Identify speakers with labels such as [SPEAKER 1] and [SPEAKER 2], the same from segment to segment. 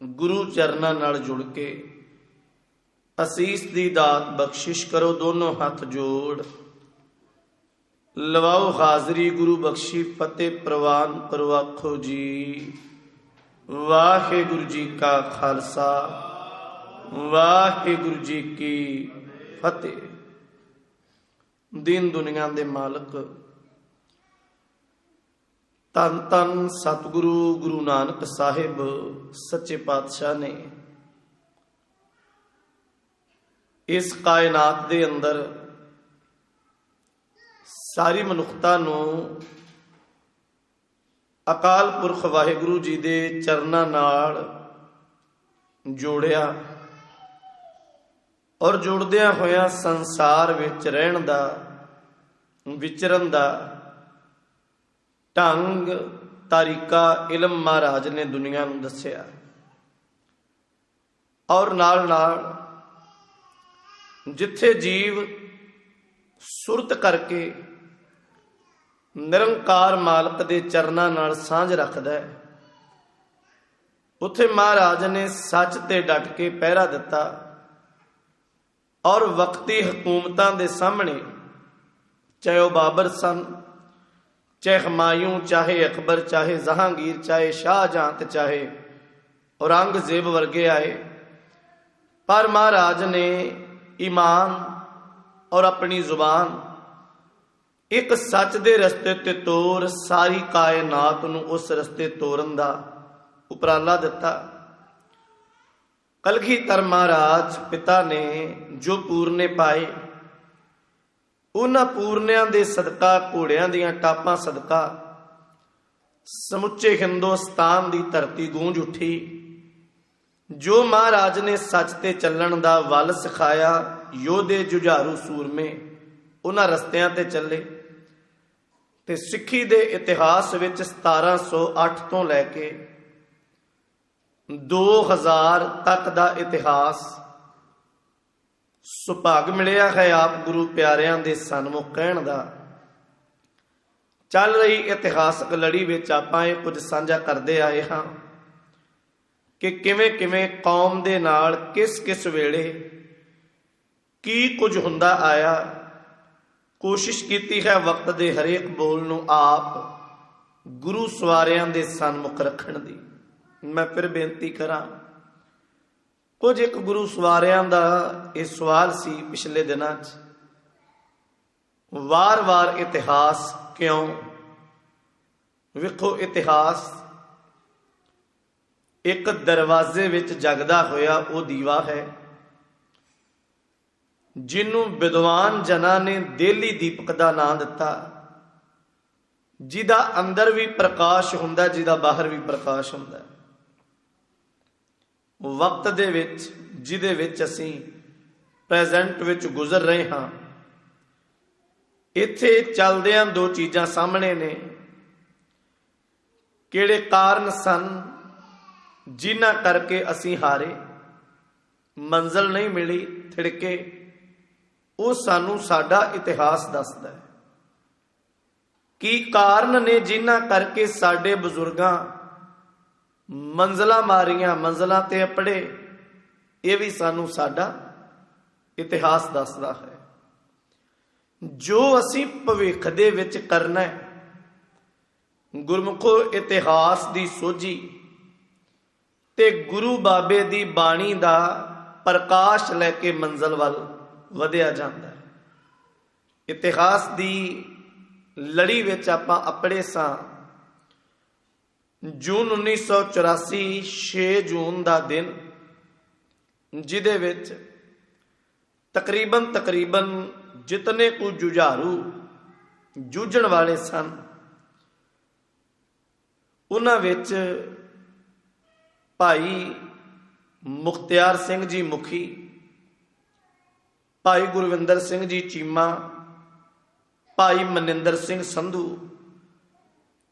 [SPEAKER 1] गुरु चरनां नाल जुड़ के असीस दी दात बख्शिश करो। दोनों हाथ जोड़ लवाओ हाजरी, गुरु बख्शी फतेह प्रवान करो। आखो जी वाहिगुरु जी का खालसा, वाहिगुरु जी की फतेह। दीन दुनिया दे मालक धन धन सतगुरु गुरु नानक साहिब सच्चे पातशाह ने इस कायनात दे अंदर सारी मनुखता नूं अकाल पुरख वाहिगुरु जी दे चरनां नाल जोड़िया और जुड़दियां होया संसार विच रहण दा, विचरण दा ढंग तरीका इलम महाराज ने दुनिया नूं दस्सिया। और नाल नाल जिथे जीव सुरत करके निरंकार मालक दे चरनां नाल सांझ रखदा है, उत्थे महाराज ने सच ते डट के पहरा दिता। और वक्ती हुकूमतां दे सामने, चाहे वह बाबर सन, चाहे हुमायूं, चाहे अकबर, चाहे जहांगीर, चाहे शाहजहां, चाहे औरंगजेब वर्गे आए, पर महाराज ने ईमान और अपनी जुबान एक सच दे रस्ते ते तोर सारी कायनात नूं उस रस्ते तोरन दा उपराला दिता। कलगीधर महाराज पिता ने जो पूरने पाए, उन्हां पूरनियां दे सदका, घोड़ियां दियां टापां सदका समुचे हिंदुस्तान दी धरती गूंज उठी। जो महाराज ने सच ते चलण दा वल सिखाया, योधे जुझारू सूरमे उन्हां रस्तियां ते चले। ते सिੱਖੀ दे इतिहास विच 1708 तो लैके 2000 तक दा इतिहास सुभाग मिलिया है आप गुरु प्यारियां दे सन्मुख कहण दा। चल रही इतिहासक लड़ी विच आपां इह कुछ साझा करदे आए हां कि किवें किवें कौम दे नाल किस किस वेले की कुछ हुंदा आया। कोशिश कीती है वक्त दे हरेक बोल नूं आप गुरु सवारियां दे सन्मुख रखण दी। मैं फिर बेनती करा, कुछ एक गुरु सवारियां दा यह सवाल सी पिछले दिनां च, वार वार इतिहास क्यों? वेखो, इतिहास एक दरवाजे विच जगदा होया वो दीवा है जिन्हों विद्वान जना ने देली दीपक का नाम दिता, जिदा अंदर भी प्रकाश हुंदा, जिदा बाहर भी प्रकाश हुंदा। वक्त दे विच जिदे विच असीं प्रेजेंट विच गुजर रहे हाँ, इत्थे चलदियां दो चीज़ां सामने ने। किहड़े कारण सन जिन्हां करके असीं हारे, मंजिल नहीं मिली, थिड़के, वो सानू साडा इतिहास दसदा है। की कारण ने जिन्हां करके साडे बजुर्गां मंजिलां मारियां, मंजिलां ते अपड़े, ये भी सानू साडा इतिहास दसदा है। जो असीं भविख दे विच करना है, गुरमुखो इतिहास दी सोझी ते गुरु बाबे दी बाणी दा प्रकाश लैके मंजिल वल वधिया जांदा है। इतिहास दी लड़ी विच आपां अपड़े सां। जून 1984 6 जून दा दिन, जिदे विच तकरीबन जितने कुछ जुझारू जूझण वाले सन, उन्हां विच भाई मुखत्यार सिंह जी मुखी, भाई गुरविंदर सिंह जी चीमा, भाई मनिंदर सिंह संधू,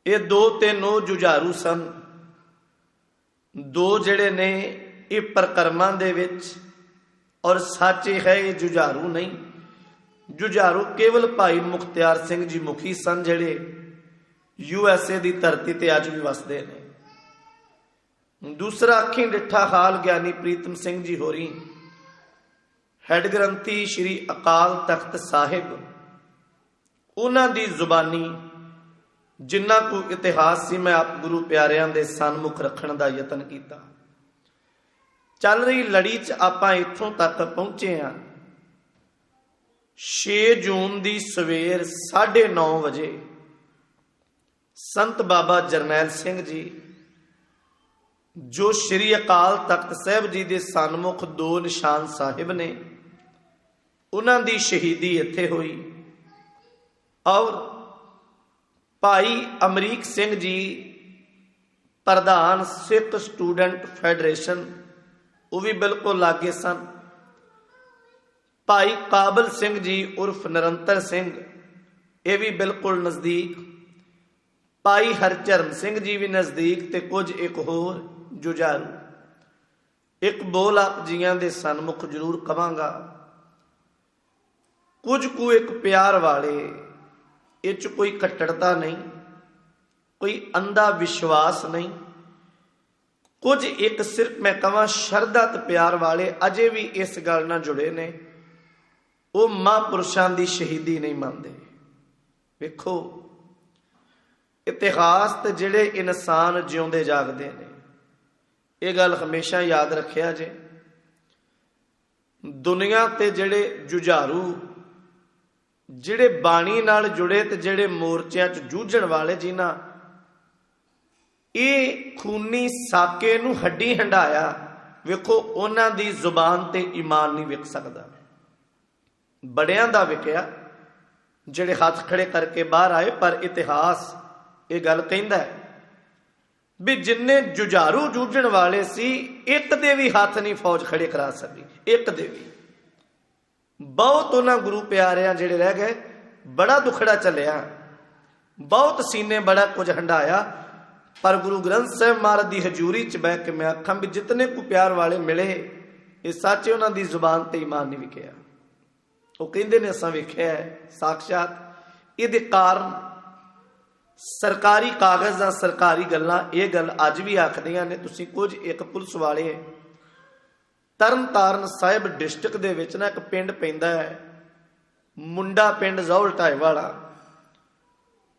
[SPEAKER 1] ये 2-3 जुझारू सन। दो जिहड़े ने ये प्रकरमां दे विच, और सच है ये जुझारू नहीं, जुझारू केवल भाई मुखत्यार सिंह जी मुखी सन, जिहड़े USA की धरती ते अज भी वसदे ने। दूसरा अखी डिठा हाल ज्ञानी प्रीतम सिंह जी होरी हैड ग्रंथी श्री अकाल तख्त साहिब, उन्हां दी जुबानी जिन्ना को इतिहास सी मैं आप गुरु प्यारियां दे सन्मुख रखण दा यतन कीता। चल रही लड़ी च आपां इत्थों तक पहुंचे हैं। 6 जून दी सवेर 9:30 बजे संत बाबा जरनैल सिंह जी जो श्री अकाल तख्त साहिब जी दे सन्मुख 2 निशान साहिब ने, उन्हां दी शहीदी इत्थे हुई। और भाई अमरीक सिंह जी प्रधान सिख स्टूडेंट फैडरेशन, वो भी बिल्कुल लागे सन। भाई काबल सिंह जी उर्फ निरंतर सिंह, ये भी बिल्कुल नज़दीक। भाई हरचरण सिंह जी भी नज़दीक, ते कुछ एक होर जुझारू। एक बोल आप जियां दे सन्मुख जरूर कवांगा। कुछ को एक प्यार वाले, इच कोई कट्टरता नहीं, कोई अंधा विश्वास नहीं। कुछ एक सिर्फ मैं कहां शरधा ते प्यार वाले अजे भी इस गल नाल जुड़े ने, वो महापुरुषां दी शहीदी नहीं मानते। वेखो इतिहास ते जिहड़े इंसान जिउंदे जागदे ने, ये गल हमेशा याद रखिया जे। दुनिया ते जिहड़े जुझारू, जिहड़े बाणी नाल जुड़े ते जिहड़े मोर्चियां च जूझण वाले, जिन्हां ये खूनी साके नूं हड्डी हंडाया, वेखो उन्हां दी जुबान ते ईमान नहीं विक सकदा। बड़ियां दा विकिया जिहड़े हाथ खड़े करके बाहर आए, पर इतिहास ये गल कहंदा है भी जिन्ने जुझारू जूझण वाले सी, एक दे भी हाथ नहीं फौज खड़े करा सकी, एक दे भी। बहुत उन्हां गुरु प्यारियां जिहड़े रह गए, बड़ा दुखड़ा चलिया, बहुत सीने बड़ा कुछ हंडाया, पर गुरु ग्रंथ साहिब महाराज की हजूरी च बह के मैं आखा भी जितने को प्यार वाले मिले, ये सच उन्हां दी जुबान ते ईमान नहीं विकिया। वो कहंदे ने असां वेखिया है साक्षात। इहदे कारण सरकारी कागज़ दा सरकारी गल्लां, ये गल अज भी आखदियां ने। तुसीं कुछ एक पुलिस वाले तरन तारण साहिब डिस्ट्रिक्ट दे विच ना एक पिंड पैंदा है मुंडा पिंड जौल ढाई वाला,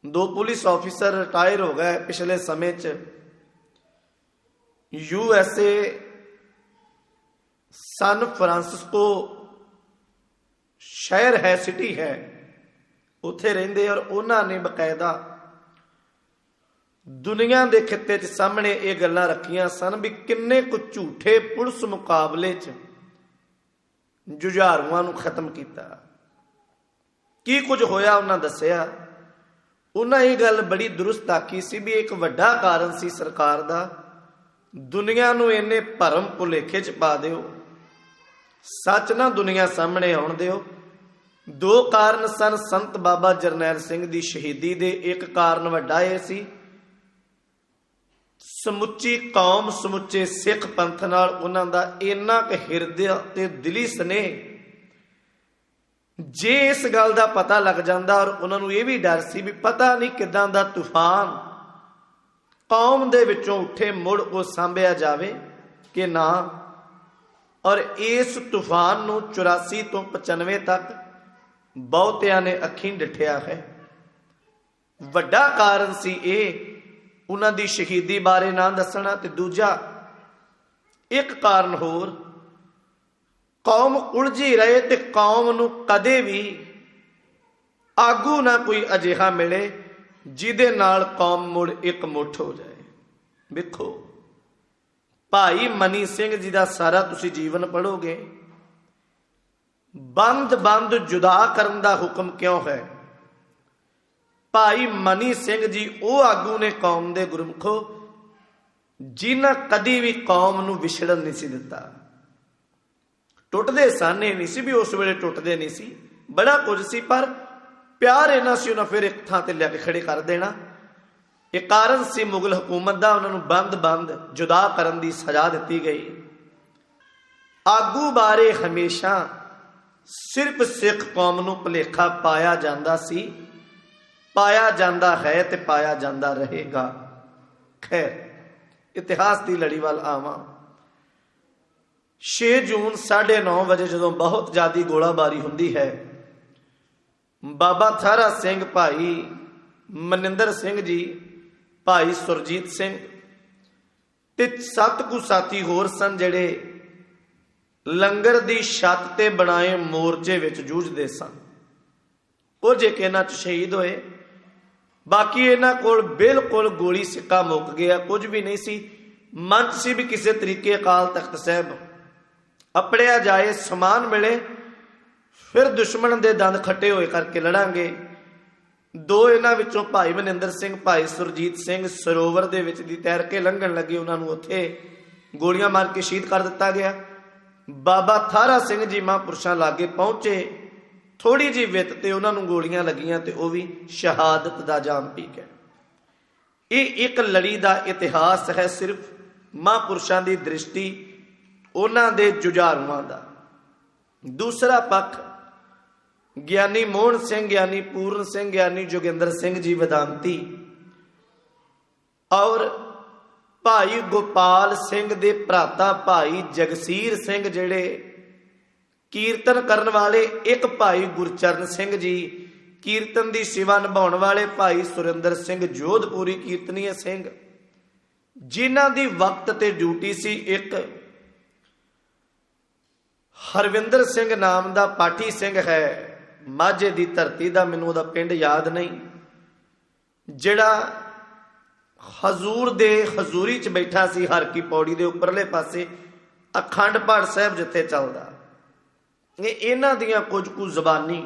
[SPEAKER 1] 2 पुलिस ऑफिसर रिटायर हो गए पिछले समय च। USA सन फ्रांसिस्को शहर है, सिटी है, उत्थे रहिंदे। और उन्हां ने बकायदा दुनिया के खिते च सामने ये गल्लां रखियां सन भी किन्ने कुछ झूठे पुलिस मुकाबले च जुझारुआं नूं खत्म किया। की कुछ होया उन्हां दस्सिया। उन्हां ये गल बड़ी दुरुस्त आखी सी भी एक वड्डा कारण सी सरकार दा, दुनिया नूं इन्ने भरम भुलेखे च पा दिओ, सच ना दुनिया सामने आउण दिओ। 2 कारण सन संत बाबा जरनैल सिंह दी शहीदी दे। एक कारण वड्डा ये सी, समुची कौम समुचे सिख पंथ नाल उन्हां दा इन्ना क हिरदे ते दिली स्नेह, जे इस गल दा पता लग जांदा। और उन्हां नूं ये भी डर सी भी पता नहीं किदां दा तूफान कौम दे विचों उठे, मुड़ वो सांभिया जावे कि ना। और इस तूफान नूं 84 तो 95 तक बहुतियां ने अखीं डिठिया है। वड्डा कारण सी ये उन्हां दी शहीदी बारे ना दसना। ते दूजा एक कारण होर, कौम उलझी रहे ते कौम नूं कदे भी आगू ना कोई अजिहा मिले जिहदे नाल कौम मुड़ एक मुठ हो जाए। वेखो भाई मनी सिंह जी का सारा तुसी जीवन पढ़ोगे, बंद बंद जुदा करन दा हुक्म क्यों है। भाई मनी सिंह जी वो आगू ने कौम दे गुरमुखो जिन्हां कदी भी कौम नूं विछड़न नहीं सी दिता। टुटदे सन, नहीं सी भी उस वेले टुटदे नहीं सी, बड़ा कुछ सी, पर प्यार इन्ना सी उन्हां फिर एक थां ते लिया के खड़े कर देना। एक कारण सी मुगल हुकूमत दा, उन्हां नूं बंद बंद जुदा करन दी सजा दिती गई। आगू बारे हमेशा सिर्फ सिख कौम नूं भुलेखा पाया जांदा सी, पाया जांदा है ते पाया जांदा रहेगा। खैर इतिहास की लड़ी वाल आवां। 6 जून 9:30 बजे जो बहुत ज़्यादा गोलाबारी होंदी है, बाबा थारा सिंह, भाई मनिंदर सिंह जी, भाई सुरजीत सिंह ते 7 कुछ साथी होर सन जिहड़े लंगर दी छत ते बनाए मोर्चे विच जूझदे सन। कुछ एक इन्हां च शहीद होए, बाकी इन्हां कोल बिल्कुल गोली सिक्का मुक गया, कुछ भी नहीं सी। मंच सी भी किसी तरीके अकाल तख्त साहब अपड़िया जाए, समान मिले, फिर दुश्मन दे दंद खट्टे होए करके लड़ांगे। 2 इन्हां विचों भाई मनिंदर सिंह, भाई सुरजीत सिंह सरोवर दे विच दी तैर के लंघण लगे, उन्होंने उत्थे गोलियां मार के शहीद कर दिता गया। बाबा थारा सिंह जी महापुरुषां लागे पहुंचे, थोड़ी जी वित ते उन्होंने गोलियां लगियां ते वह भी शहादत दा जाम पी गए। ये एक लड़ी का इतिहास है, सिर्फ महापुरुषां की दृष्टि, उन्हां दे जुझारुआं दा। दूसरा पक्ष ज्ञानी मोहन सिंह, ज्ञानी पूर्ण सिंह, ज्ञानी जोगिंदर सिंह जी वेदांती और भाई गोपाल सिंह दे भराता भाई जगसीर सिंह जिहड़े कीर्तन करन वाले, एक भाई गुरचरण सिंह जी कीर्तन की सेवा निभाउण वाले, भाई सुरिंदर सिंह जोधपुरी कीर्तनीय सिंह, जिन्हां दी वक्त ते ड्यूटी सी। एक हरविंदर सिंह नाम का पाठी सिंह है, माझे की धरती का, मैनूं उहदा पिंड याद नहीं, जिहड़ा हजूर दे हजूरी च बैठा सी, हर की पौड़ी दे उपरले पासे अखंड पाठ साहब जिथे चलदा। इन्हां दियां कुछ कुछ जबानी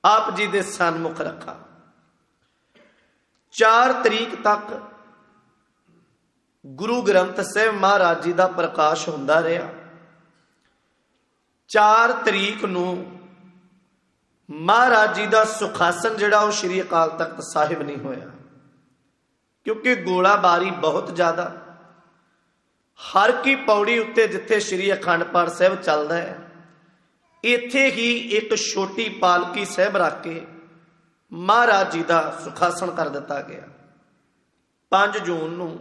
[SPEAKER 1] आप जी दे सन्मुख रखा। 4 तरीक तक गुरु ग्रंथ साहिब महाराज जी का प्रकाश होंदा रहा। 4 तरीक नूं महाराज जी का सुखासन जिहड़ा वो श्री अकाल तख्त साहिब नहीं होया, क्योंकि गोलाबारी बहुत ज्यादा। हर की पौड़ी उत्ते जिथे श्री अखंड पाठ साहिब चलता है, इत्थे ही एक छोटी पालकी साहिब रख के महाराज जी का सुखासन कर दिता गया। 5 जून नूं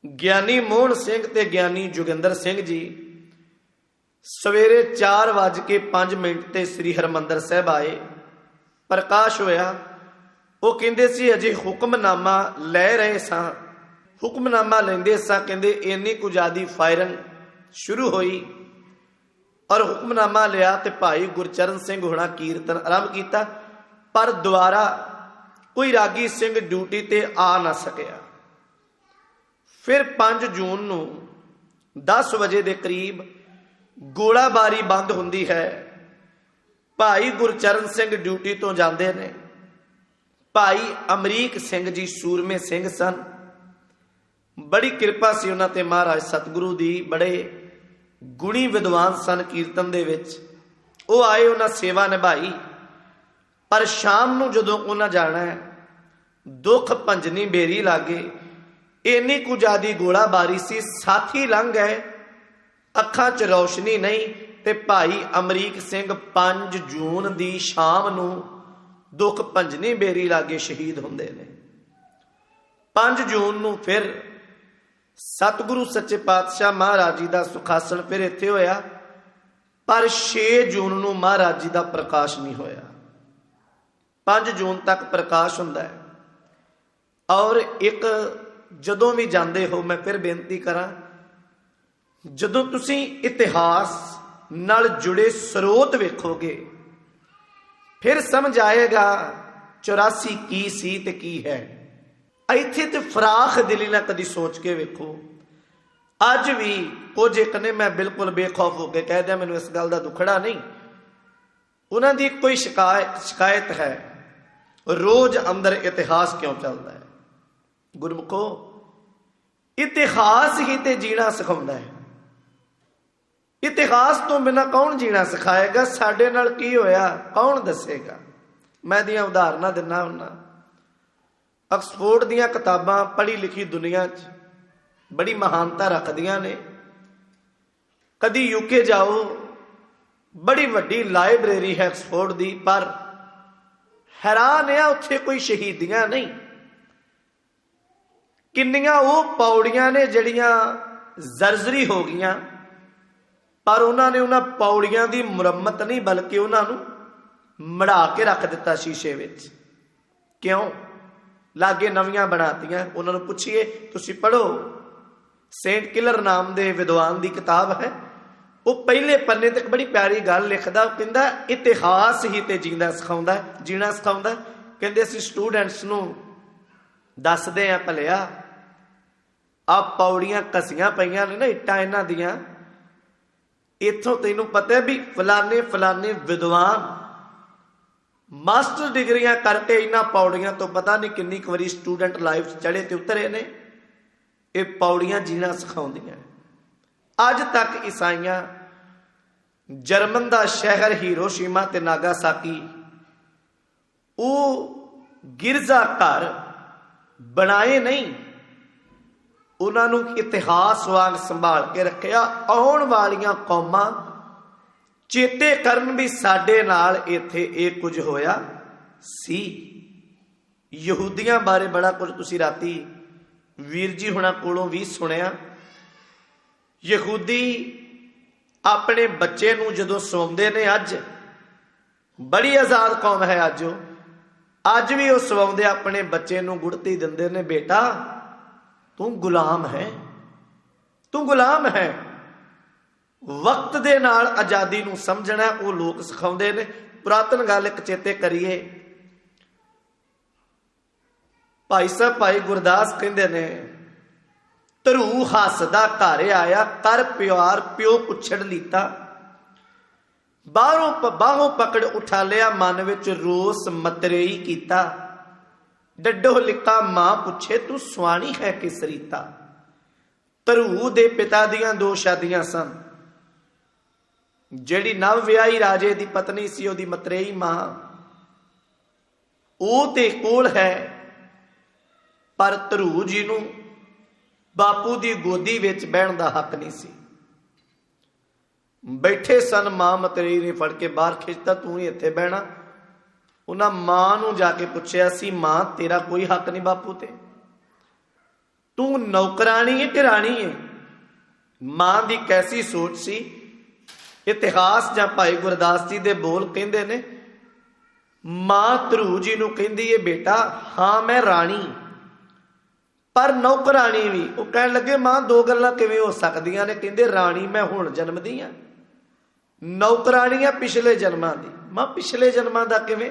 [SPEAKER 1] ज्ञानी मोहन सिंह ते ज्ञानी जोगिंदर सिंह जी सवेरे 4:05 ते श्री हरमंदर साहिब आए। प्रकाश होया, वो कहंदे सी अजे हुक्मनामा लै रहे सां, हुक्मनामा लेंदे सां, कहंदे इन्नी कुछ ज्यादा फायरिंग शुरू हुई और हुक्मनामा लिया ते भाई गुरचरण सिंह होना कीर्तन आरंभ किया, पर दोबारा कोई रागी सिंह ड्यूटी ते आ ना सकिया। फिर 5 जून नूं 10 बजे के करीब गोलाबारी बंद होंदी है। भाई गुरचरण सिंह ड्यूटी तो जाते ने, भाई अमरीक सिंह जी सूरमे सिंह सन, बड़ी कृपा सी उन्हां ते महाराज सतगुरु दी, बड़े गुणी विद्वान सन कीर्तन दे विच। वो आए, उन्हां सेवा निभाई, पर शाम नूं जदों उन्हां जाना है, दुख भंजनी बेरी लागे, इन्नी कुछ ज्यादा गोलाबारी सी, साथी लंघ गए, अखां च रोशनी नहीं, ते भाई अमरीक सिंह 5 जून की शाम नूं दुख भंजनी बेरी लागे शहीद होंदे ने। 5 जून नूं फिर सतगुरु सच्चे पातशाह महाराज जी का सुखासन फिर इत्थे होया, पर 6 जून नूं महाराज जी का प्रकाश नहीं होया। 5 जून तक प्रकाश हुंदा है। और एक जदों भी जाते हो, मैं फिर बेनती करा, जदों तुसी इतिहास नाल जुड़े स्रोत वेखोगे, फिर समझ आएगा 84 की सी ते की है। इत्थे ते फराख दिली ना कदी सोच के वेखो। अज भी कुछ एक ने, मैं बिल्कुल बेखौफ हो के कह दिया, मैनूं इस गल का दुखड़ा नहीं, उन्हां दी कोई शिकायत है, रोज अंदर इतिहास क्यों चलता है। गुरमुखो, इतिहास ही ते जीना सिखाउंदा है। इतिहास तो बिना कौन जीना सिखाएगा, साडे नाल की होया कौन दसेगा। मैं दियां उदाहरणां दिना हुन्ना। ऑक्सफोर्ड दियां किताबां पढ़ी लिखी दुनिया च बड़ी महानता रखदियां ने। कदी यूके जाओ, बड़ी वड्डी लाइब्रेरी है ऑक्सफोर्ड दी, पर हैरान है उत्थे कोई शहीदियां नहीं। किन्नियां वो पौड़ियां ने जड़ियां जर्जरी हो गईयां, पर उन्होंने उन्हां पौड़ियां की मुरम्मत नहीं बल्कि उन्होंने मढ़ा के रख दिता शीशे विच। क्यों? लागे नवियां बनातियां। उन्होंने पूछिए तुसी पढ़ो, सेंट किलर नाम के विद्वान की किताब है, वो पहले पन्ने तक बड़ी प्यारी गल लिखदा। कहंदा इतिहास ही ते जींदा सिखाउंदा है, जीना सिखाउंदा है। कहंदे असीं स्टूडेंट्स नूं दसदे आ भलिया आ पौड़ियां कसियां पईयां ने ना इट्टां इन्हां दियां, इत्थों तैनूं पता है भी फलाने फलाने विद्वान मास्टर डिग्रियां करके इन्हां पौड़ियां तो पता नहीं किन्नी क वारी स्टूडेंट लाइफ चढ़े ते उतरे ने। ये पौड़ियां जीना सिखाउंदियां। अज तक ईसाइयां जर्मन का शहर हिरोशिमा ते नागासाकी वो गिरजा घर बनाए नहीं, उन्होंने इतिहास वांग संभाल के रखा। आउण वालियां कौमां चेते करन भी साडे नाल इत्थे ये कुछ होया सी। यहूदियां बारे बड़ा कुछ तुसी राती वीर जी हुणां कोलों भी सुनिया। यहूदी अपने बच्चे नूं जदों सौंदे ने, अज बड़ी आजाद कौम है, अज भी वो सवाउंदे अपने बच्चे नूं गुड़ती दिंदे ने, बेटा तू गुलाम है, तू गुलाम है। वक्त दे नाल आजादी नूं समझना वो लोग सिखाउंदे ने। पुरातन गल एक चेते करिए, भाई साहब भाई गुरदास कहंदे ने, धरू हसदा घर आया कर प्यार प्यो पुछड़ लीता, बाहों पकड़ उठा लिया मन विच रोस मतरेई कीता, डड्डो लिका मां पुछे तू सुआणी है किस रीता। धरू दे पिता दियां दो शादियां सन। जिहड़ी नव विआही राजे दी पत्नी सी ओदी मतरेई मां ओ ते कोल है, पर धरू जी नूं बापू की गोदी विच बहन का हक नहीं सी। बैठे सन, मां मतरेई ने फड़ के बाहर खिंचता, तू ही इत्थे बहना। उन्हां मां नूं जाके पुछया सी, मां तेरा कोई हक नहीं बापू ते, तू नौकरानी है कि राणी है। मां की कैसी सोच सी। इतिहास जां भाई गुरदास जी दे बोल कहंदे ने, मां धरू जी नूं कहंदी है, बेटा हाँ मैं राणी पर नौकरानी भी। वो कह लगे मां दो गल्लां किवें हो सकदियां ने। कहंदे राणी मैं हुण जन्मदी हां, नौकरानियां पिछले जन्मां दी। मां पिछले जन्मां दा किवें?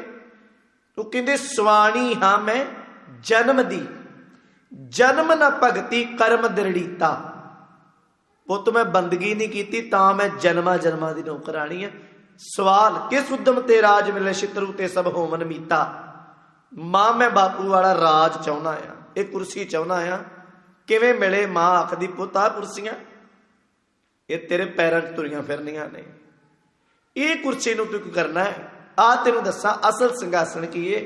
[SPEAKER 1] वो कहंदे स्वाणी हां मैं जन्म दी, जन्म ना भगती कर्म दृढ़ीता। पुत मैं बंदगी नहीं की तां मैं जन्मा जन्मां दी नौकरानी हां। सवाल किस उद्यम ते राज मिले शितरू ते सब होमन मीता। मां मैं बापू वाला राज चाहुंदा आ, एक कुर्सी चाहुंदा आ, किवें मिले? मां आखदी पुत आ कुर्सियां ये तेरे पैरां च तुरियां फिरनियां ने, ये कुर्सी नूं तू की करना है? आ तेनूं दस्सां असल संघासन की है।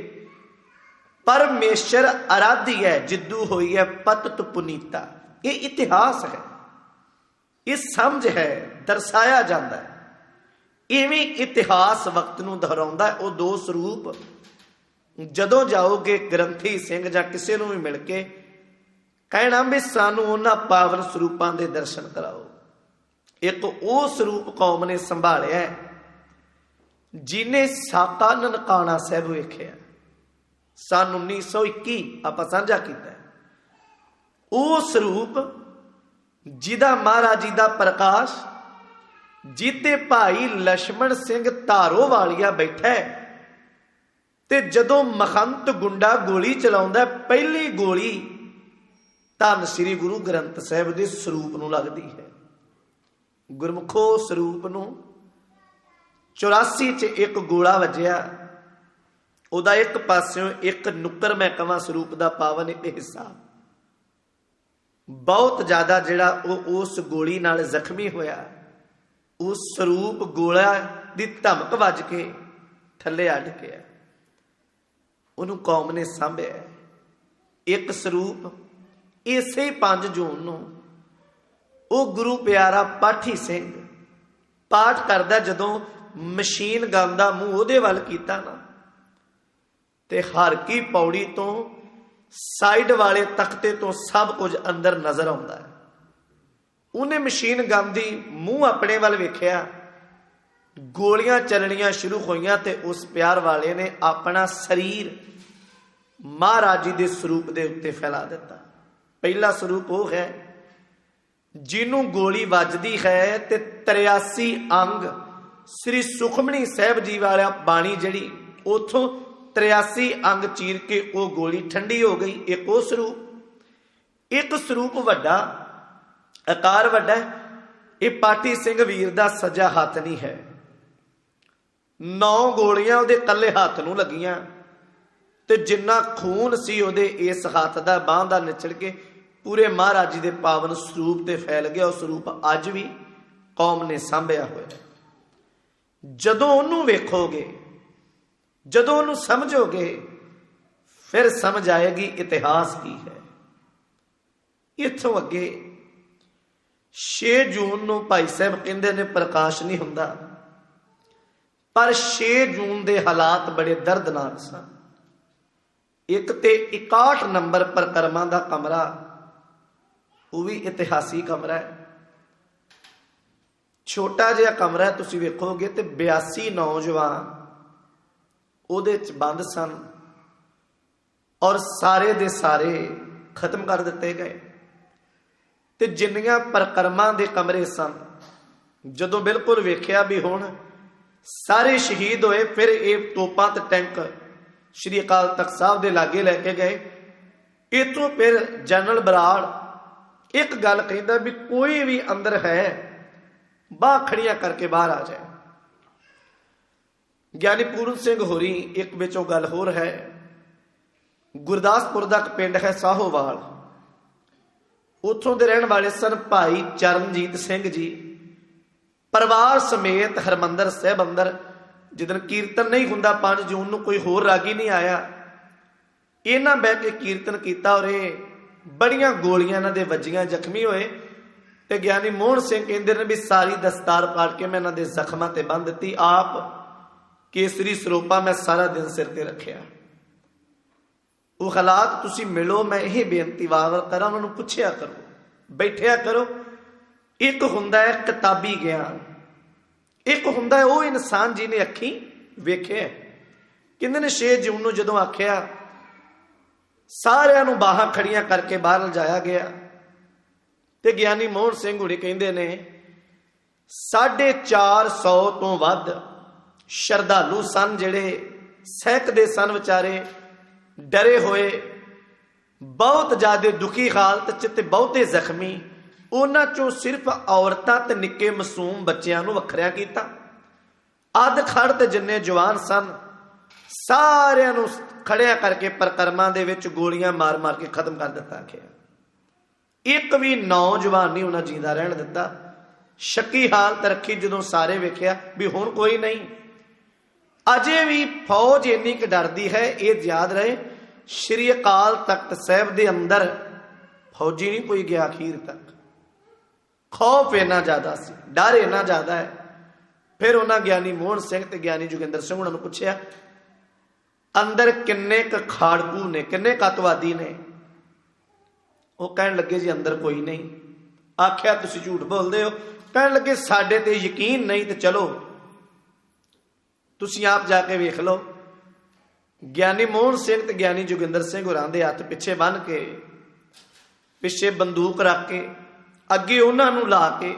[SPEAKER 1] परमेश्वर आराधी है, जिद्दू होई है पत पुनीता। ये इतिहास है, ये समझ है, दर्शाया जाता है। इवें इतिहास वक्त नूं दोहराउंदा है। वो दो स्वरूप जदों जाओगे ग्रंथी सिंह जां किसी नूं भी मिल के कहना भी सानूं उन्हां पावन स्वरूपां दे दर्शन कराओ। एक वो स्वरूप कौम ने संभालिया जिन्हें साका ननकाना साहिब वेखिया सन 1921 आपां साझा कीता। वो स्वरूप जिदा महाराज जी दा प्रकाश जिते भाई लक्ष्मण सिंह धारो वालिया बैठा है, ते जदों मखंत गुंडा गोली चलाउंदा पहली गोली धन श्री गुरु ग्रंथ साहिब के स्वरूप नूं लगदी है। गुरमुखो स्वरूप नूं 84 च एक गोला वजया, उहदा एक पास्यों एक नुक्कर मैं कहां स्वरूप का पावन एक हिस्सा बहुत ज्यादा जिहड़ा उस गोली नाल जख्मी होया, उस स्वरूप गोला दी धमक वज के थले अड़ गया। उन्होंने कौम ने सांभिया। एक स्वरूप इसे 5 जून नूं वो गुरु प्यारा पाठी सिंह पाठ करदा, जदों मशीन गन दा मूँह उहदे वल कीता ना, ते हर की पौड़ी तो साइड वाले तख्ते तो सब कुछ अंदर नजर आता है। उन्हें मशीन गन दी मूँह अपने वाल वेख्या, गोलियां चलनियां शुरू होईयां ते उस प्यार वाले ने अपना शरीर महाराज जी के स्वरूप के उत्ते फैला दिता। पहला स्वरूप वो है जिन्हों गोली वजदी है ते 83 अंग श्री सुखमनी साहब जी वाला बाणी जड़ी उथों 83 अंग चीर के वो गोली ठंडी हो गई। एक वो स्वरूप, एक स्वरूप वड्डा आकार वड्डा, ये पाठी सिंह वीर का सज्जा हाथ नहीं है। 9 गोलियां उहदे कल्ले हाथ नूं लगियां ते जिन्ना खून सी उहदे इस हाथ दा बांह दा निचड़ के पूरे महाराज जी के पावन स्वरूप ते फैल गया। उस स्वरूप अज भी कौम ने सांभिया होया। जदों उहनूं वेखोगे, जदों उहनूं समझोगे, फिर समझ आएगी इतिहास की है। इत्थों अगे 6 जून नूं भाई साहब कहंदे ने प्रकाश नहीं हुंदा, पर 6 जून के हालात बड़े दर्दनाक सन। एक ते 61 नंबर परिक्रमा का कमरा, वो भी इतिहासी कमरा है, छोटा जिहा कमरा है। तुसीं वेखोगे तो 82 नौजवान उहदे च बंद सन और सारे दे सारे खत्म कर दिते गए। ते जिन्नियां परिक्रमा के कमरे सन, जदों बिल्कुल वेख्या भी हुण सारे शहीद होए, फिर ये तोपां ते टैंक श्री अकाल तख्त साहब के लागे लैके गए। इतों फिर जनरल बराड़ एक गल कहंदा भी कोई भी अंदर है बाह खड़ियां करके बाहर आ जाए। ज्ञानी पूर्ण सिंह होरी एक विचों गल होर है, गुरदासपुर का पिंड है साहोवाल, उतों के रहने वाले सन भाई चरणजीत सिंह जी। परिवार समेत हरमंदर साहब अंदर जिदन कीर्तन नहीं हुंदा 5 जून नूं कोई होर रागी नहीं आया, इन्हां बह के कीर्तन किया और बड़ियां गोलियां इन्हां दे वजियां, जख्मी होए। ते ज्ञानी मोहन सिंह कहंदे ने भी सारी दस्तार पाड़ के मैं इन्हां दे जख्मां ते बंध दी, आप केसरी सरोपा मैं सारा दिन सिर ते रखिया। वो हालात तुसीं मिलो, मैं यही बेनती वार करा, उन्होंने पुछया करो, बैठिया करो। एक हुंदा है किताबी ज्ञान, एक हुंदा है वो इंसान जी ने अखी वेखे। कहंदे ने 6 जून नूं जदों आख्या सारियां नूं बाहां खड़ियां करके बाहर लिजाया गया, ते ज्ञानी मोहन सिंह हुणे कहंदे ने 450 तो वध श्रद्धालु सन, जिहड़े सहकदे सन विचारे, डरे हुए, बहुत ज्यादा दुखी हालत च ते बहुते जख्मी। उन्हां चों सिर्फ औरतां ते निक्के मासूम बच्चियां नूं वखरिया कीता। अध खड़ ते जिन्ने जवान सन सारियां नूं खड़िया करके परिक्रमा दे विच गोलियां मार मार के खत्म कर दिता गया। एक भी नौजवान नहीं उन्हां जींदा रहण दिता। शक्की हालत रखी, जदों सारे वेख्या भी हुण कोई नहीं। अजे भी फौज इन्नी क डरदी है, ये याद रहे श्री अकाल तख्त साहब के अंदर फौजी नहीं कोई गया अखीर तक। खौफ इन्ना ज्यादा सी, डर इन्ना ज्यादा है। फिर उन्होंने ज्ञानी मोहन सिंह ते ज्ञानी जोगिंदर सिंह उन्होंने पूछया अंदर किन्ने क खाड़कू ने, किन्ने कतवादी ने? वो कहन लगे जी अंदर कोई नहीं। आख्या तुसीं झूठ बोलदे हो। कहन लगे साडे ते यकीन नहीं तो चलो तुसीं आप जाके वेख लो। ज्ञानी मोहन सिंह ते ज्ञानी जोगिंदर सिंह होरां दे हत्थ पिछे बन के, पिछे बंदूक रख के, अगे उन्होंने ला के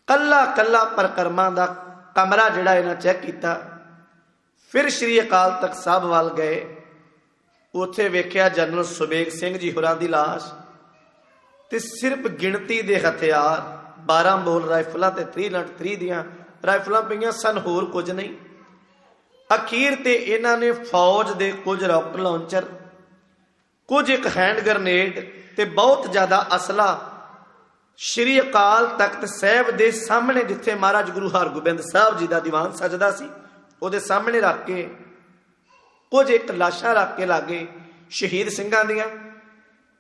[SPEAKER 1] कला कला परिक्रमा का कमरा जिहड़ा इन्हां चैक किया। फिर श्री अकाल तख्त साहब वाल गए, उत्थे वेख्या जनरल सुबेग सिंह जी होरां दी लाश ते सिर्फ गिणती दे हथियार 12 बोल राइफलों ते 303 दियां राइफलों पईयां सन, होर कुछ नहीं। अखीर ते इन्हां ने फौज दे कुछ रॉकेट लॉन्चर, कुछ एक हैंड ग्रनेड ते बहुत ज्यादा असला श्री अकाल तख्त साहब के सामने, जिथे महाराज गुरु हरगोबिंद साहब जी का दीवान सजदा सी, उहदे सामने रख के कुछ एक लाशां रख के लागे शहीद सिंघां दियां।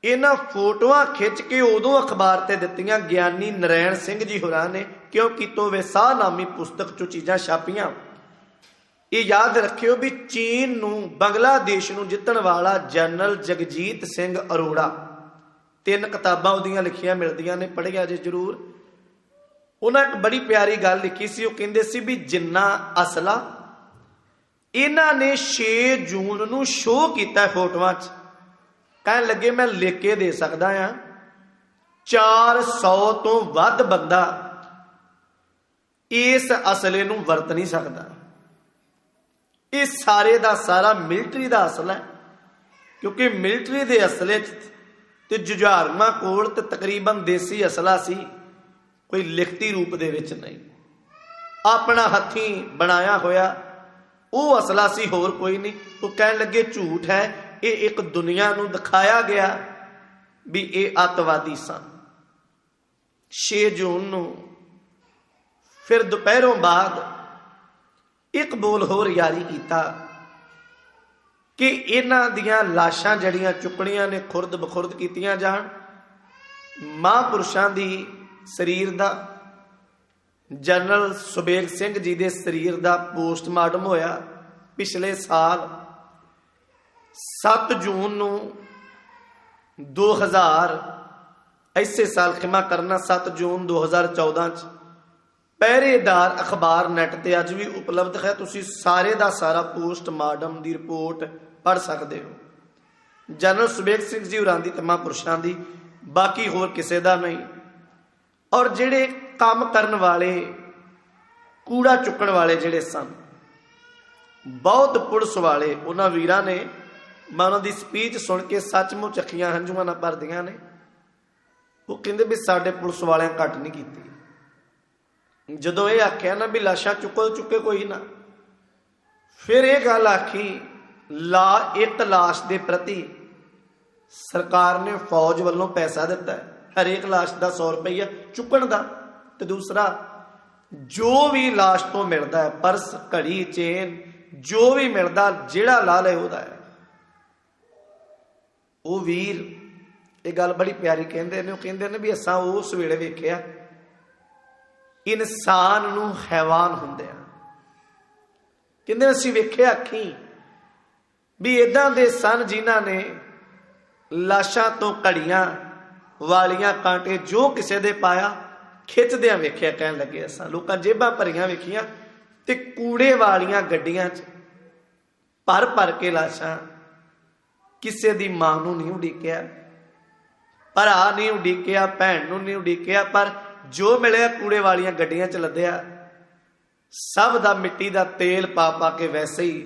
[SPEAKER 1] इन्हां फोटोआं खिंच के उदों अखबार ते दित्तियां ज्ञानी नरैण सिंह जी होरां ने, क्योंकि तो वे साह नामी पुस्तक चों चीज़ां छापियां। ये याद रखियो भी चीन नूं बंगलादेश नूं जितण वाला जनरल जगजीत सिंह अरोड़ा, 3 किताबां उहदियां लिखियां मिलदियां ने, पढ़िया जे जरूर। उन्हां एक बड़ी प्यारी गल लिखी सी, वो कहिंदे सी भी जिन्ना असला इन्हां ने 6 जून नूं शो कीता फोटोआं च, कहण लगे मैं लिख के दे सकदा हां 400 तो वध बंदा इस असले नूं वरत नहीं सकदा। ये सारे दा सारा मिलटरी दा असला है, क्योंकि मिलटरी दे असले ते जुझारूआं कोल ते तकरीबन देसी असला सी, कोई लिखती रूप दे विच नहीं, अपना हथी बनाया होया वो असला सी, होर कोई नहीं। वो कहण लगे झूठ है, ये एक दुनिया नूं दिखाया गया भी ये अतवादी सन। 6 जून नूं फिर दोपहरों बाद एक बोल होर जारी किया कि इन्हां दियां लाशां जड़ियां चुकणियां ने खुरद बखुरद कीतियां जाण, महापुरुषां दी शरीर दा, जनरल सुबेग सिंह जी दे शरीर दा पोस्टमार्टम होया पिछले साल 7 जून नूं 2000 इसे साल खिमा करना 7 जून 2014 च पहरेदार अखबार नैट ते अज भी उपलब्ध है, तुसी सारे दा सारा पोस्टमार्टम दी रिपोर्ट पढ़ सकते हो। जनरल सुबेग सिंह जी होरां दी ते महापुरुषां दी, बाकी होर किसे दा नहीं। और जिहड़े काम करन वाले कूड़ा चुकण वाले जिहड़े सन, बहुत पुलिस वाले, उन्हां वीरां ने, मैं उन्हां दी स्पीच सुन के सचमुच अखियां हंझूआं नाल भरदियां ने। वो कहिंदे भी साडे पुलिस वालियां घट नहीं कीती। जदों ये आख्या ना भी लाशां चुके कोई ना, फिर ये गल आखी एक लाश के प्रति सरकार ने फौज वालों पैसा दिता है, हरेक लाश का 100 रुपया चुकण का, तो दूसरा जो भी लाश तो मिलता है, पर्स घड़ी चेन जो भी मिलता जिहड़ा ला ले उहदा है। वो वीर ये गल बड़ी प्यारी कहंदे ने, कहंदे ने भी असां उस वेले वेखिया इंसान नूं हैवान हुंदिआं, कहंदे असीं वेखे अखीं भी इदां दे सन जिन्हां ने लाशां तो घड़ियां वालियां कांटे जो किसे दे पाया खिचदिआं वेखिया। कहण लगे असां लोकां जेबां भरियां वेखियां ते कूड़े वालियां गड्डियां च भर भर के लाशां, किसे दी मां नूं नहीं उड़ीकिया, भरा नहीं उड़ीकिया, भैन नूं नहीं उड़ीकिया, पर जो मिले कूड़े वालियां गड्डियां च लद्दिया, सब दा मिट्टी दा तेल पा पा के वैसे ही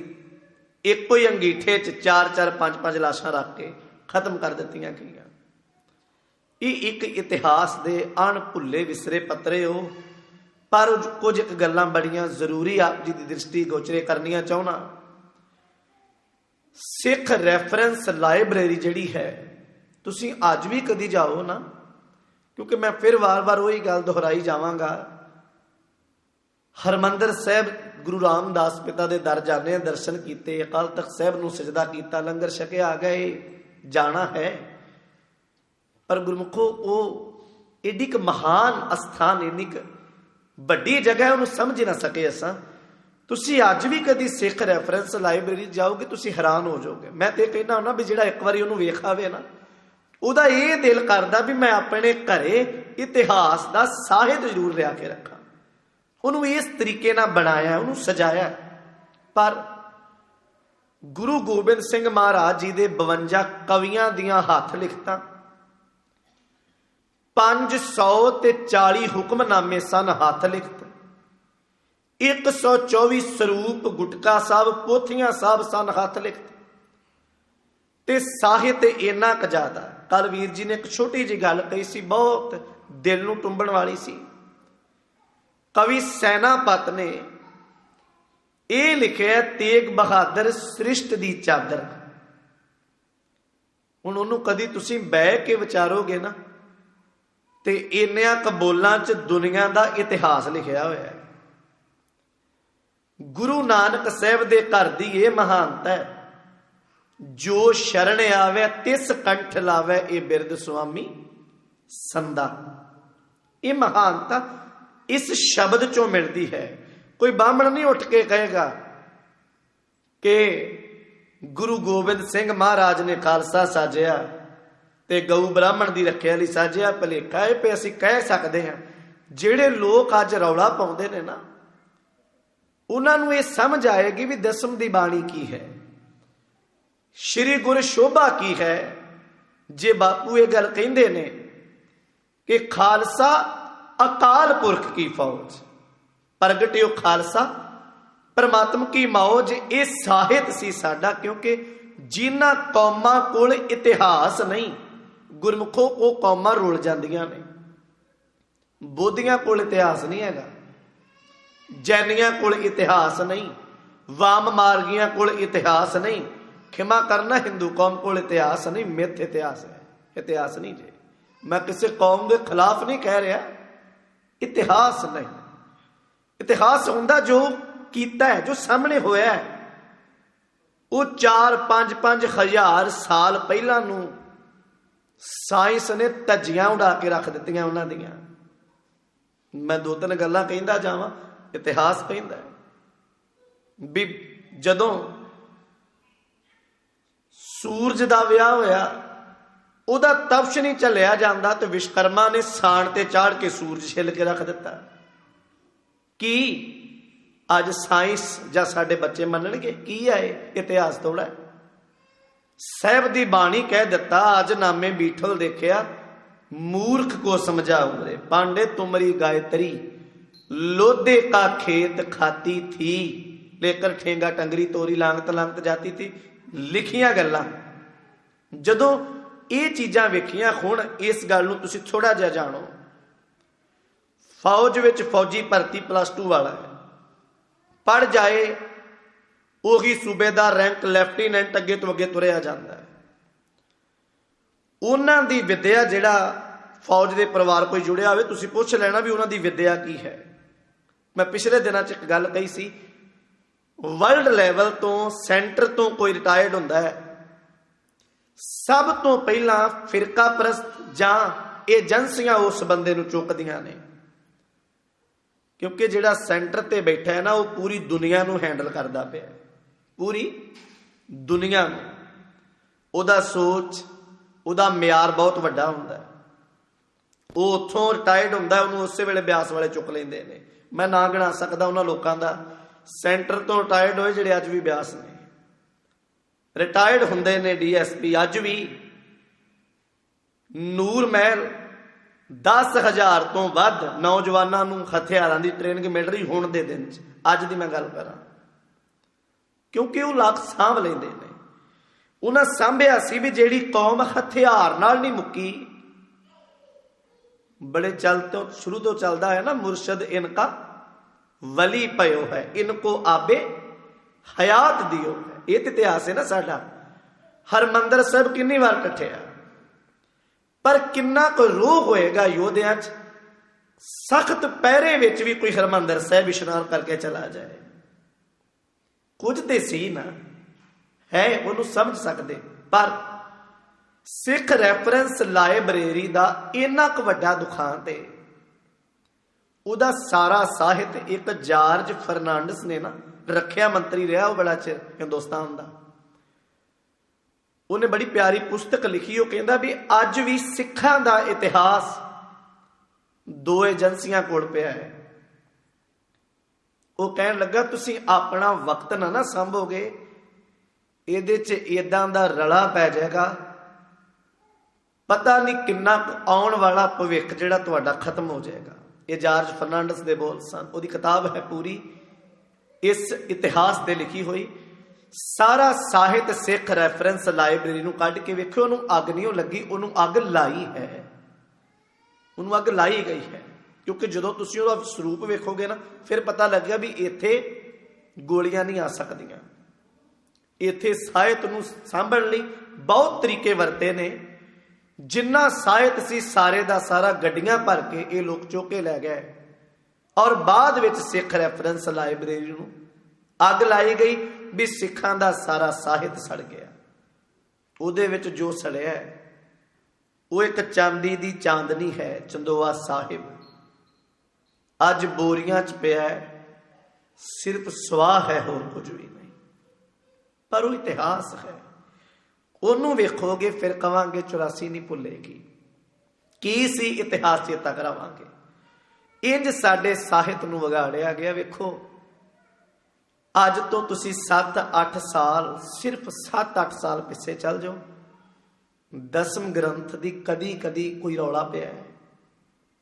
[SPEAKER 1] एक ही अंगीठे च 4-4 5-5 लाशां रख के खत्म कर दित्तियां गईयां। ये एक इतिहास दे अणभुल्ले विसरे पत्रे हो, पर कुछ एक गल्लां बड़ियां जरूरी आप जी की दृष्टि गोचरे करनियां चाहना। सिख रैफरेंस लाइब्रेरी जिहड़ी है, तुसीं अज भी कदी जाओ ना, क्योंकि मैं फिर वार वार वही गल दोहराई जावांगा। हरमंदर साहब गुरु रामदास पिता दे दर जाने, दर्शन किए, अकाल तख्त साहब नूं सजदा किया, लंगर छके आ गए, जाना है। पर गुरमुखो वो एडी क महान अस्थान, एडी क वड्डी जगह उन्होंने समझ ना सके असां। तुसीं अज भी कदी सिख रैफरेंस लाइब्रेरी जाओगे, तुसीं हैरान हो जाओगे। मैं तो कहना होना भी जिहड़ा एक बारी उन्होंने वेख आवे ना, उहदा ये दिल करदा भी मैं अपने घरे इतिहास का साहित जरूर लिया के रखा। उन्होंने इस तरीके नाल बनाया, उन्होंने सजाया। पर गुरु गोबिंद सिंह महाराज जी दे 52 कवियां दियां हथ लिखतां, 540 हुक्मनामे सन हथ लिखत, 124 सरूप गुटका साहब पोथियां साहब सन हथ लिखत, ते साहित इन्ना क ज्यादा। कल वीर जी ने एक छोटी जी गल कही सी, बहुत दिल नूं टुंबण वाली सी। कवि सैनापत ने यह लिखिया, तेग बहादुर सृष्ट दी चादर। हुण उहनूं कदी तुसीं बह के विचारोगे ना, ते इन्नियां कबोलां च दुनिया का इतिहास लिखिया होया है। गुरु नानक साहब दे घर दी ये महानता है, जो शरण आवे तिस कंठ लावे ये बिरद स्वामी संदा। ये महानता इस शब्द चों मिलती है। कोई ब्राह्मण नहीं उठ के कहेगा कि गुरु गोबिंद सिंह महाराज ने खालसा साजिया ते गऊ ब्राह्मण की रखिया लई साजिया। भलेखा है पे असीं कह सकते हैं ਜਿਹੜੇ लोग अज रौला पाउंदे ने ना उन्हां नूं ये समझ आएगी भी दसम दी बाणी की है, श्री गुर शोभा की है। जे बापू ये गल कहिंदे ने कि खालसा अकाल पुरख की फौज, प्रगटिओ खालसा परमात्मा की मौज। ये साहित सी साडा, क्योंकि जिन्हां कौमां कोल इतिहास नहीं, गुरमुखों वो कौमां रुल जांदियां ने। बोधियां कोल इतिहास नहीं हैगा, जैनियां कोल इतिहास नहीं, वाम मार्गियां कोल इतिहास नहीं, खिमा करना हिंदू कौम कोल इतिहास नहीं, मिथ इतिहास है, इतिहास नहीं जी। मैं किसी कौम के खिलाफ नहीं कह रहा, इतिहास नहीं। इतिहास हुंदा जो कीता है, जो सामने होया है, वो 4-5 हज़ार साल पहला नूं साइंस ने धज्जियां उड़ा के रख दित्तियां उन्हां दियां। मैं 2-3 गल्लां कहिंदा जावां, इतिहास कहिंदा भी जदों सूरज का विआह होया, उहदा तपश नहीं झलिया जांदा ते विश्वकर्मा ने साण ते चाड़ के सूरज छिल के रख दिता। की अज साइंस जां साडे बच्चे मनणगे की है? इतिहास थोड़ा है। साहिब दी बाणी कह दिता, अज नामे बीठल देखिया मूर्ख को समझाऊं रे, पांडे तुमरी गायत्री लोधे का खेत खाती थी, लेकर ठेंगा टंगरी तोरी लांगत लांगत जाती थी। लिखियां गल्लां जदों ये चीज़ां वेखियां, हुण इस गल नूं तुसीं थोड़ा जिहा जाणो। फौज विच फौजी भर्ती +2 वाला है, पढ़ जाए उही सूबेदार रैंक लैफ्टीनेंट अगे तो अगे तुरिया जाता है। उन्हां दी विद्या जिहड़ा फौज के परिवार कोई जुड़िया होवे, तुसीं पुछ लेना भी उन्हां दी विद्या की है। मैं पिछले दिनों च एक गल कही सी, वर्ल्ड लैवल तो सेंटर तो कोई रिटायर्ड हुंदा है, सब तो पहला फिरका परस्त जां एजेंसियां उस बंदे नूं चुकदियां ने, क्योंकि जिहड़ा सेंटर ते बैठा है ना, वो पूरी दुनिया नूं हैंडल करदा पिया, पूरी दुनिया नूं। उहदा सोच, उहदा म्यार बहुत वड्डा हुंदा है। वो उत्थों रिटायर्ड हुंदा, उहनूं उस वेले ब्यास वाले चुक लैंदे ने। मैं ना गिना सकदा उन्हां लोकां दा, सेंटर तो रिटायर्ड होए जिहड़े अज भी ब्यास ने, रिटायर्ड हुंदे ने DSP। अज भी नूर महल 10,000 तो वध नौजवानों नूं हथियारां दी ट्रेनिंग मिल रही हुण दे दिन च, अज दी मैं गल करां, क्योंकि वो लाख सांभ लैंदे ने। उन्हां सांभिया सी भी जिहड़ी कौम हथियार नाल नहीं मुक्की। बड़े चल तो शुरू तो चलता है ना, मुर्शद इनका वली पयो है, इनको आबे हयात दियो है। ये तो इतिहास है ना साडा। हरमंदर साहब कितनी बार कट्ठिया, पर किन्ना को रोह होएगा योद्धियां च, सख्त पहरे विच भी कोई हरमंदर साहब इशनान करके चला जाए। कुछ तो सी ना है, उन्होंने समझ सकते, पर सिख रैफरेंस लाइब्रेरी का इन्ना क वड्डा दुखांत है, उहदा सारा साहित्य एक जार्ज फर्नांडिस ने ना, रखिया मंत्री रहा वो बड़ा चिर हिंदुस्तान का, उन्हें बड़ी प्यारी पुस्तक लिखी। वो कहता भी अज भी सिखां दा इतिहास 2 एजेंसियां कोल पिया है। वो कहन लगा तुसीं अपना वक्त ना संभोगे, इहदे च इदां दा रला पै जाएगा, पता नहीं किन्ना आउण वाला भविख जिहड़ा तुहाडा खत्म हो जाएगा। ये जॉर्ज फर्नांडिस दे बोल सन। उहदी किताब है पूरी इस इतिहास ते लिखी हुई। सारा साहित्य सिख रैफरेंस लाइब्रेरी नूं कढ के वेखिओ, उहनूं अग नहीं लगी, उहनूं अग लाई है, उहनूं अग लाई गई है। क्योंकि जदों तुसीं उहदा स्वरूप वेखोगे ना, फिर पता लग्या भी इत्थे गोलियां नहीं आ सकदियां। इत्थे साहित्य नूं सांभण लई बहुत तरीके वरते ने। जिन्ना साहित्य सी सारे दा सारा गड्डियां भर के ये लोग चुके लै गए, और बाद विच सिख रैफरेंस लाइब्रेरी नूं अग लाई गई भी सिखां दा सारा साहित्य सड़ गया। उहदे विच जो सड़िया है वो एक चांदी दी चांदनी है, चंदोआ साहिब अज बोरियां च पिया है, सिर्फ स्वाह है, होर कुछ भी नहीं। पर वो इतिहास है। ਉਹਨੂੰ ਵੇਖੋਗੇ फिर कहांगे 84 नहीं भुलेगी। की सी इतिहास चेता करावांगे। इंज साडे ਸਾਹਿਤ ਨੂੰ ਵਿਗਾੜਿਆ ਗਿਆ। ਵੇਖੋ ਅੱਜ ਤੋਂ ਤੁਸੀਂ 7-8 साल सिर्फ 7-8 साल पिछे चल जाओ, दसम ग्रंथ दी कदी कदी कोई रौला पिया है,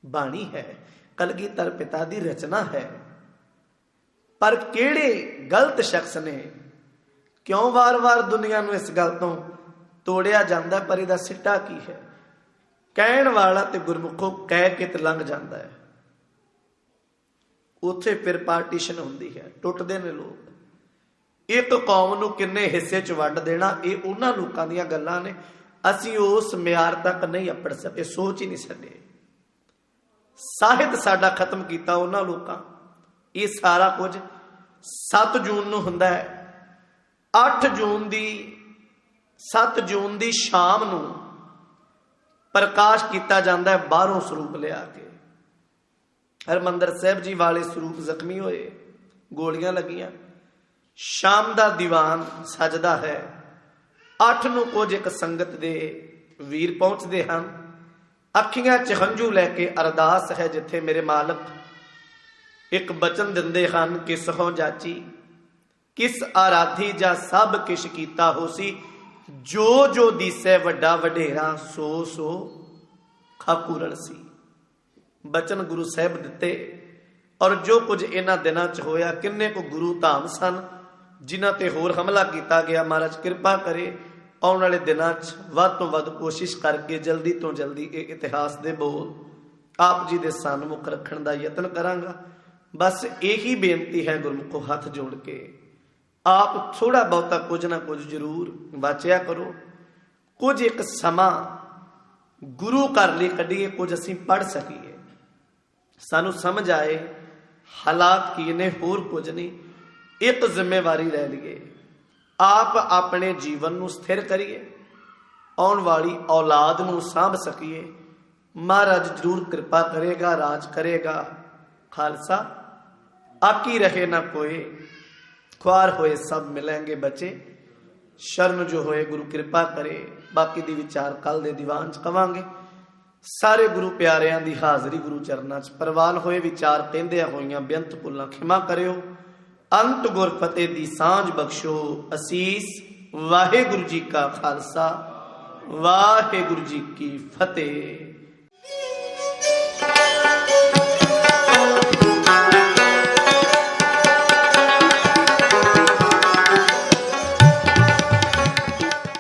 [SPEAKER 1] बाणी है, कलगीधर पिता दी रचना है, पर किहड़े गलत शख्स ने क्यों वार वार दुनिया नूं इस गल तों तोड़िया जांदा, पर इहदा सिट्टा की है? कहण वाला ते गुरमुखों कह के ते लंघ जांदा है, उत्थे फिर पार्टीशन हुंदी है, टुटदे ने लोग। एक कौम नूं किन्ने हिस्से च वंड देना, ये उन्हां लोकां दीयां गल्लां ने। असीं उस म्यार तक नहीं अपड़ सके, सोच ही नहीं सके। ਸਾਹਿਤ साडा खत्म किया उन्हां लोकां। ये सारा कुछ 7 जून नूं हुंदा है। 8 जून दी 7 जून दी शाम नूं प्रकाश किया जाता है बाहरों स्वरूप लिया के। हरमंदर साहिब जी वाले स्वरूप जख्मी होए, गोलियां लगियां, शाम दा दीवान सजदा है। 8 नूं कुछ एक संगत दे वीर पहुंचते हैं, अखियां च हंझू लैके अरदास है, जिथे मेरे मालक एक बचन दिंदे हन कि सहो जाची किस आराधी जा सब किश कीता होसी, जो जो दिसै वड्डा वडेरा सो सो खाकूरल सी। बचन गुरु साहब दिते, और जो कुछ इन्हां दिनां च होया, किन्ने को गुरु धाम सन जिन्हां ते होर हमला किया गया। महाराज कृपा करे आने वाले दिनों वध तो वध कोशिश करके जल्दी तो जल्दी ये इतिहास के बोल आप जी के सन्मुख रखने का यत्न करांगा। बस यही बेनती है गुरमुखों, हाथ जोड़ के आप थोड़ा बहुता कुछ ना कुछ जरूर वाचिया करो। कुछ एक समा गुरु घर लिए कढ़िए, कुछ असीं पढ़ सकीए, सानू समझ आए हालात की ने, होर कुछ नहीं। एक जिम्मेवारी रह लीए, आप अपने जीवन को स्थिर करिए, आने वाली औलाद को सांभ सकीए। महाराज जरूर कृपा करेगा, राज करेगा। खालसा आकी रहे ना कोई, ख्वार होए सब मिलेंगे बचे, शरण जो होए गुरु कृपा करे। बाकी दी विचार कल दे दीवान च कवांगे। सारे गुरु प्यारियां दी हाजरी गुरु चरनां च परवान होए। विचार कहंदियां होईयां बेअंत भुल्लां खिमा करियो। अंत गुर फतेह दी सांझ बख्शो असीस। वाहे गुरु जी का खालसा, वाहे गुरु जी की फतेह।